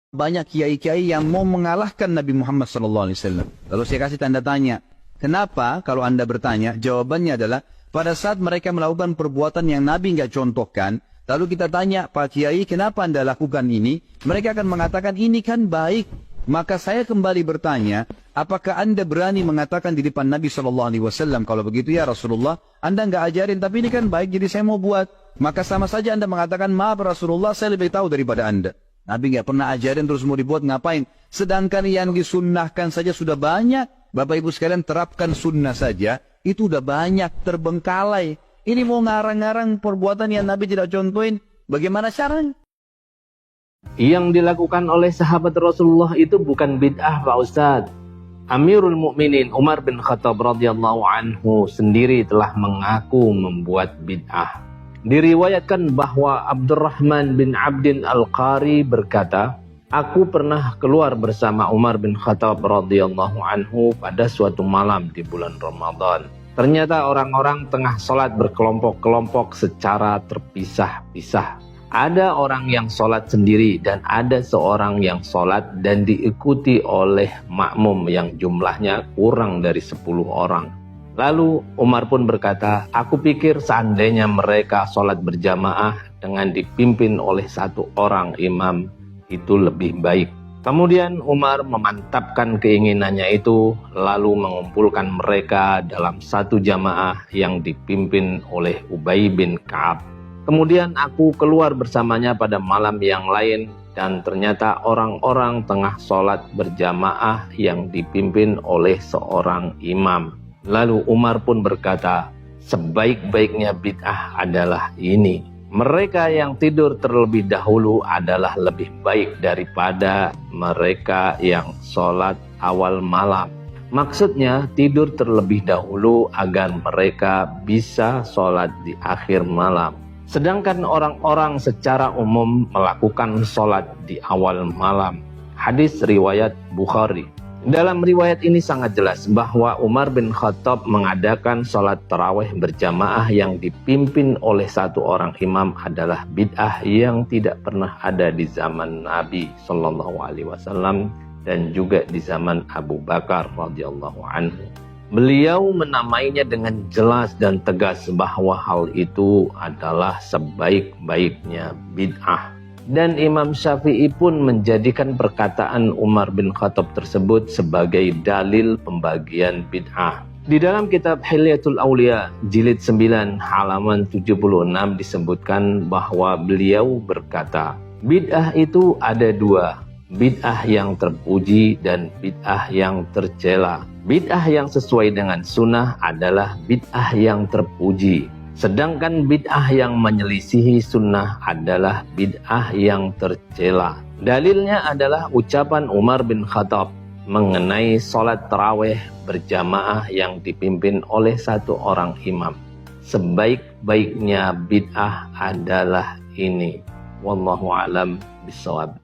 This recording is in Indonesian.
banyak kiai-kiai yang mau mengalahkan Nabi Muhammad SAW. Lalu saya kasih tanda tanya. Kenapa? Kalau Anda bertanya, jawabannya adalah pada saat mereka melakukan perbuatan yang Nabi nggak contohkan, lalu kita tanya, Pak Kiai, kenapa Anda lakukan ini? Mereka akan mengatakan, ini kan baik. Maka saya kembali bertanya, apakah Anda berani mengatakan di depan Nabi SAW, kalau begitu ya Rasulullah, Anda nggak ajarin, tapi ini kan baik, jadi saya mau buat. Maka sama saja Anda mengatakan, maaf Rasulullah, saya lebih tahu daripada Anda. Nabi nggak pernah ajarin terus mau dibuat, ngapain? Sedangkan yang disunnahkan saja sudah banyak. Bapak Ibu sekalian, terapkan sunnah saja, itu udah banyak, terbengkalai. Ini mau ngarang-ngarang perbuatan yang Nabi tidak contohin, bagaimana caranya? Yang dilakukan oleh sahabat Rasulullah itu bukan bid'ah, Pak Ustadz. Amirul Mukminin Umar bin Khattab radhiyallahu anhu sendiri telah mengaku membuat bid'ah. Diriwayatkan bahwa Abdurrahman bin Abdin Al-Qari berkata, aku pernah keluar bersama Umar bin Khattab radhiyallahu anhu pada suatu malam di bulan Ramadan. Ternyata orang-orang tengah sholat berkelompok-kelompok secara terpisah-pisah. Ada orang yang sholat sendiri dan ada seorang yang sholat dan diikuti oleh makmum yang jumlahnya kurang dari 10 orang. Lalu Umar pun berkata, aku pikir seandainya mereka sholat berjamaah dengan dipimpin oleh satu orang imam, itu lebih baik. Kemudian Umar memantapkan keinginannya itu, lalu mengumpulkan mereka dalam satu jamaah yang dipimpin oleh Ubay bin Ka'ab. Kemudian aku keluar bersamanya pada malam yang lain, dan ternyata orang-orang tengah sholat berjamaah yang dipimpin oleh seorang imam. Lalu Umar pun berkata, sebaik-baiknya bid'ah adalah ini. Mereka yang tidur terlebih dahulu adalah lebih baik daripada mereka yang sholat awal malam. Maksudnya tidur terlebih dahulu agar mereka bisa sholat di akhir malam. Sedangkan orang-orang secara umum melakukan sholat di awal malam. Hadis riwayat Bukhari. Dalam riwayat ini sangat jelas bahwa Umar bin Khattab mengadakan sholat tarawih berjamaah yang dipimpin oleh satu orang imam adalah bid'ah yang tidak pernah ada di zaman Nabi SAW dan juga di zaman Abu Bakar radhiyallahu anhu. Beliau menamainya dengan jelas dan tegas bahwa hal itu adalah sebaik-baiknya bid'ah. Dan Imam Syafi'i pun menjadikan perkataan Umar bin Khattab tersebut sebagai dalil pembagian bid'ah. Di dalam kitab Hilyatul Aulia jilid 9 halaman 76 disebutkan bahwa beliau berkata, bid'ah itu ada dua, bid'ah yang terpuji dan bid'ah yang tercela. Bid'ah yang sesuai dengan sunnah adalah bid'ah yang terpuji. Sedangkan bid'ah yang menyelisihi sunnah adalah bid'ah yang tercela. Dalilnya adalah ucapan Umar bin Khattab mengenai sholat tarawih berjamaah yang dipimpin oleh satu orang imam. Sebaik-baiknya bid'ah adalah ini. Wallahu a'lam bishawab.